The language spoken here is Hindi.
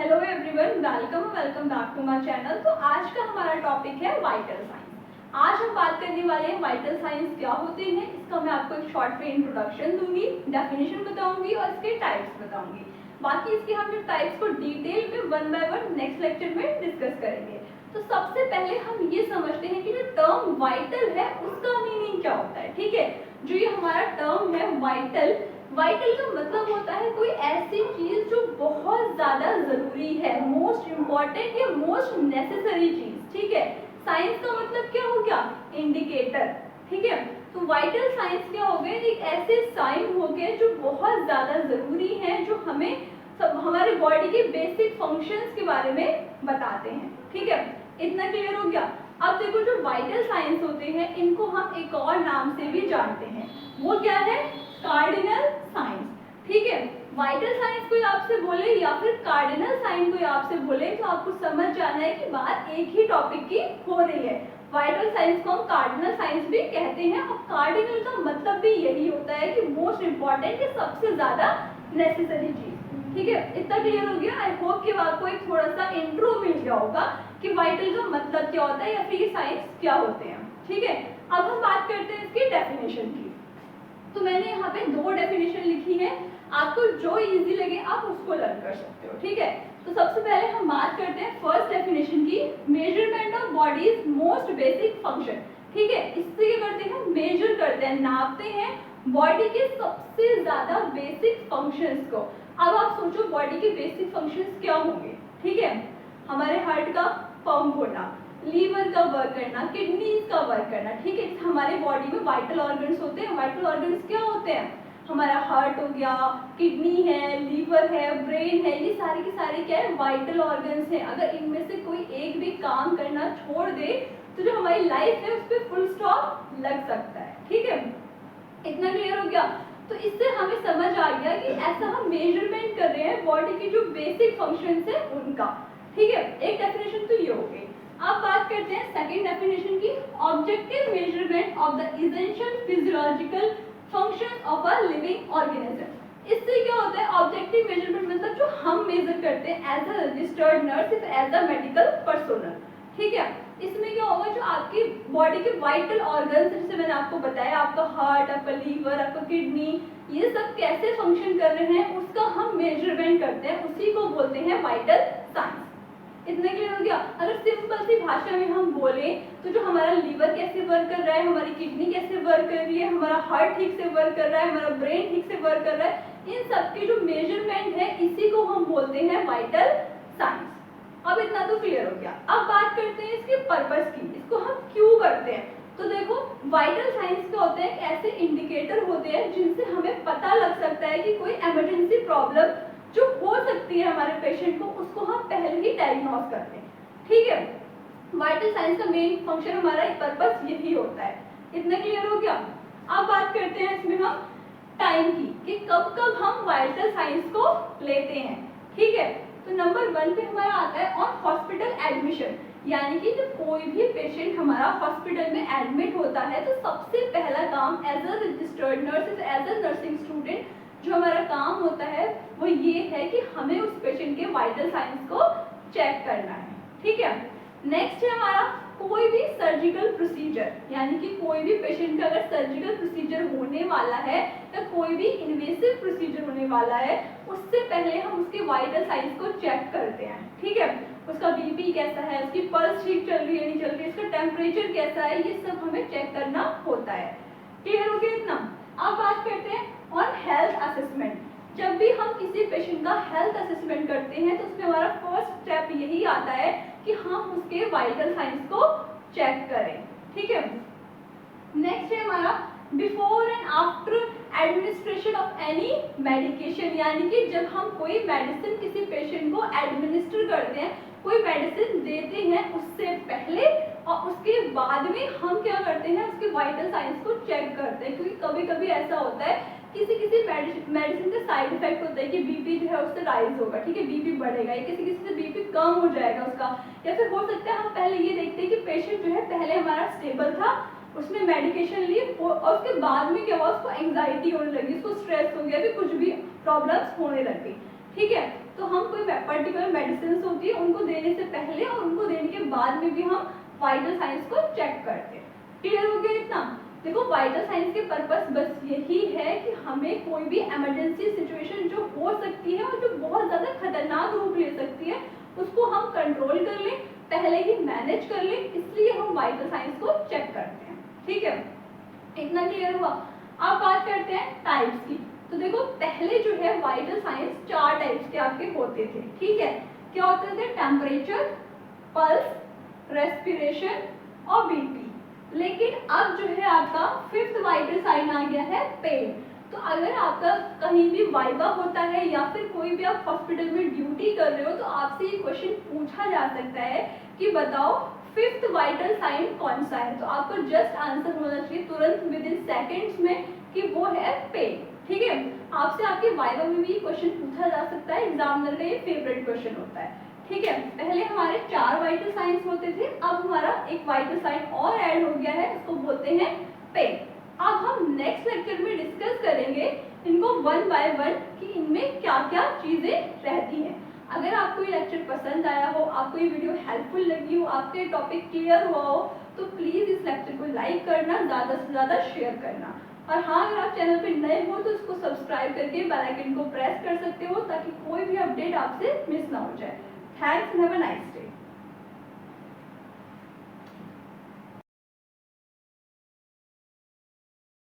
Hello everyone, welcome back to my channel. तो आज का हमारा टॉपिक है वाइटल साइंस। आज हम बात करने वाले हैं वाइटल साइंस क्या होते हैं। इसका मैं आपको एक शॉर्ट में इंट्रोडक्शन दूंगी, डेफिनेशन बताऊंगी और इसके टाइप्स बताऊंगी। बाकी इसके हम जो टाइप्स को डिटेल में one by one next lecture में डिस्कस करेंगे। तो सबसे पहले हम ये समझते हैं कि जो टर्म वाइटल है उसका मीनिंग क्या होता है। ठीक है, जो ये हमारा टर्म है वाइटल, वाइटल का मतलब होता है कोई ऐसी चीज जो बहुत ज्यादा जरूरी है, मोस्ट इम्पॉर्टेंट या मोस्ट नेसेसरी चीज। ठीक है, साइंस का मतलब क्या हो गया, इंडिकेटर। ठीक है, तो वाइटल साइंस क्या हो गए, एक ऐसे साइन हो गए जो बहुत ज्यादा जरूरी है, जो हमें हमारे बॉडी के बेसिक फंक्शंस के बारे में बताते हैं। ठीक है, इतना क्लियर हो गया। अब देखो, जो वाइटल साइंस होते हैं इनको हम एक और नाम से भी जानते हैं, वो क्या है, कार्डिनल साइंस। ठीक है, वाइटल साइंस कोई आपसे बोले या फिर कार्डिनल साइंस कोई आपसे बोले तो आपको समझ जाना है कि बात एक ही टॉपिक की हो रही है। वाइटल साइंस को हम कार्डिनल साइंस भी कहते हैं और कार्डिनल का मतलब भी यही होता है कि मोस्ट इंपॉर्टेंट या सबसे ज्यादा नेसेसरी चीज। ठीक है, इतना क्लियर हो गया। आई होप कि आपको एक थोड़ा सा इंट्रो मिल गया होगा कि वाइटल का मतलब क्या होता है या फिर ये साइंस क्या होते हैं। ठीक है, अब हम बात करते हैं इसकी डेफिनेशन की। तो मैंने यहाँ पे दो डेफिनेशन लिखी है, आपको जो इजी लगे आप उसको लर्न कर सकते हो। ठीक है, तो सबसे पहले हम बात करते हैं फर्स्ट डेफिनेशन की, measurement of bodies most basic function. ठीक है, इससे क्या करते हैं, मेजर करते हैं, नापते हैं बॉडी के सबसे ज्यादा बेसिक फंक्शंस को। अब आप सोचो बॉडी के बेसिक फंक्शंस क्या होंगे। ठीक है, हमारे हार्ट का पंप होना, लीवर का वर्क करना, किडनीज का वर्क करना। ठीक है, हमारे बॉडी में वाइटल ऑर्गन्स होते हैं। वाइटल ऑर्गन्स क्या होते हैं, हमारा हार्ट हो गया, किडनी है, लीवर है, ब्रेन है, ये सारे के सारे क्या है, वाइटल ऑर्गन्स हैं। अगर इनमें से कोई एक भी काम करना छोड़ दे तो जो हमारी लाइफ है उस पर फुल स्टॉप लग सकता है। ठीक है, इतना क्लियर हो गया। तो इससे हमें समझ आ गया कि ऐसा हम मेजरमेंट कर रहे हैं बॉडी के जो बेसिक फंक्शंस है उनका। ठीक है, एक डेफिनेशन तो ये हो गई। अब बात करते हैं सेकंड डेफिनेशन की, objective measurement of the essential physiological functions of a living organism. इससे क्या होता है, ऑब्जेक्टिव मेजरमेंट मतलब जो हम मेजर करते हैं as a registered nurse, as a medical personnel. ठीक है, इसमें क्या होगा, जो आपकी बॉडी के वाइटल ऑर्गन्स, जैसे मैंने आपको बताया, आपका हार्ट, आपका लीवर, आपका किडनी, ये सब कैसे फंक्शन कर रहे हैं उसका हम मेजरमेंट करते हैं, उसी को बोलते हैं वाइटल साइंस। इतना क्लियर हो गया। अगर सिंपल सी भाषा में हम बोले तो जो हमारा लीवर कैसे वर्क कर रहा है, हमारी किडनी कैसे वर्क कर रही है, हमारा हार्ट ठीक से वर्क कर रहा है, हमारा ब्रेन ठीक से वर्क कर रहा है, इन सब की जो मेजरमेंट है इसी को हम बोलते हैं वाइटल साइंस। अब इतना तो क्लियर हो गया। अब बात करते हैं इसके पर्पस की, इसको हम क्यों करते हैं। तो देखो, वाइटल साइंस क्या होते हैं, ऐसे इंडिकेटर होते हैं जिनसे हमें पता लग सकता है कि कोई इमरजेंसी प्रॉब्लम जो हो सकती है हमारे पेशेंट को, उसको हम पहले ही डायग्नोस करते हैं। ठीक है, वाइटल साइंस का मेन फंक्शन, हमारा पर्पस यही होता है। इतना क्लियर हो गया। अब बात करते हैं इसमें हम टाइम की, कि कब कब हम वाइटल साइंस को लेते हैं। ठीक है, तो नंबर 1 पे हमारा आता है ऑन हॉस्पिटल एडमिशन, यानी कि जब कोई भी पेशेंट हमारा हॉस्पिटल में एडमिट होता है तो सबसे पहला काम as a registered nurse, as a nursing student जो हमारा काम होता है वो ये है कि हमें उस पेशेंट के वाइटल साइंस को चेक करना है। ठीक है, नेक्स्ट है हमारा कोई भी सर्जिकल प्रोसीजर, यानी कि कोई भी पेशेंट का अगर सर्जिकल प्रोसीजर होने वाला है या कोई भी इन्वेसिव प्रोसीजर होने वाला है, उससे पहले हम उसके वाइटल साइंस को चेक करते हैं। ठीक है, उसका बीपी कैसा है, उसकी पल्स ठीक चल रही है नहीं चल रही है, उसका टेम्परेचर कैसा है, ये सब हमें चेक करना होता है। क्लियर हो गया इतना। अब बात करते हैं ऑन हेल्थ असेसमेंट। जब भी हम किसी पेशेंट का हेल्थ असेसमेंट करते हैं तो उसमें हमारा फर्स्ट स्टेप यही आता है कि हम उसके वाइटल साइंस को चेक करें। ठीक है, नेक्स्ट है हमारा before and after administration of any medication, यानी कि जब हम कोई मेडिसिन किसी पेशेंट को एडमिनिस्टर करते हैं, कोई मेडिसिन देते हैं, उससे पहले और उसके बाद में हम क्या करते हैं, उसके वाइटल साइंस को चेक करते हैं। क्योंकि कभी कभी ऐसा होता है किसी मेडिसिन का साइड इफेक्ट होता है कि बीपी जो है उससे राइज होगा। ठीक है, बीपी बढ़ेगा, या किसी से बीपी कम हो जाएगा उसका, या फिर हो सकता है हम पहले ये देखते हैं कि पेशेंट जो है पहले हमारा स्टेबल था, उसने मेडिकेशन ली और उसके बाद में क्या हुआ, उसको एंजाइटी होने लगी, उसको स्ट्रेस हो गया, फिर कुछ भी प्रॉब्लम्स होने लगी। ठीक है, तो हम कोई पर्टिकुलर मेडिसिन होती है उनको देने से पहले और उनको देने के बाद में भी हम वाइटल साइंस को चेक करते हैं। क्लियर हो गया इतना? देखो वाइटल साइंस के पर्पस बस यही है कि हमें कोई भी इमरजेंसी सिचुएशन जो हो सकती है और जो बहुत ज़्यादा खतरनाक रूप ले सकती है उसको हम कंट्रोल कर लें, पहले ही मैनेज कर लें, इसलिए हम वाइटल साइंस को चेक करते हैं। ठीक है, इतना क्लियर हुआ? अब बात करते हैं टाइप्स की। तो देखो पहले जो है वाइटल साइंस 4 टाइप्स के आपके होते थे। ठीक है, क्या होते थे? टेम्परेचर, पल्स, रेस्पिरेशन और बीपी। लेकिन अब जो है आपका 5th वाइटल साइन आ गया है पेन। तो अगर आपका कहीं भी वाइवा होता है या फिर कोई भी आप हॉस्पिटल में ड्यूटी कर रहे हो तो आपसे ये क्वेश्चन पूछा जा सकता है कि बताओ 5th वाइटल साइन कौन सा है। तो आपको जस्ट आंसर होना चाहिए तुरंत विद इन सेकेंड्स में कि वो है पेन। ठीक है, आपसे आपके वाइवा में भी क्वेश्चन पूछा जा सकता है, एग्जामिनर का ये फेवरेट क्वेश्चन होता है। ठीक है, पहले हमारे 4 वाइटल साइंस होते थे, अब हमारा एक वाइटल साइन और ऐड हो गया है, इसको बोलते हैं पेन। अब हम नेक्स्ट लेक्चर में डिस्कस करेंगे इनको वन बाय वन कि इनमें क्या क्या चीजें रहती हैं। अगर आपको ये लेक्चर पसंद आया हो, आपको ये वीडियो हेल्पफुल लगी हो, आपको ये टॉपिक क्लियर हुआ हो तो प्लीज इस लेक्चर को लाइक करना, ज्यादा से ज्यादा शेयर करना। और हाँ, अगर आप चैनल पे नए हो तो इसको सब्सक्राइब करके बेल आइकन को प्रेस कर सकते हो ताकि कोई भी अपडेट आपसे मिस ना हो जाए। Thanks, have a nice day.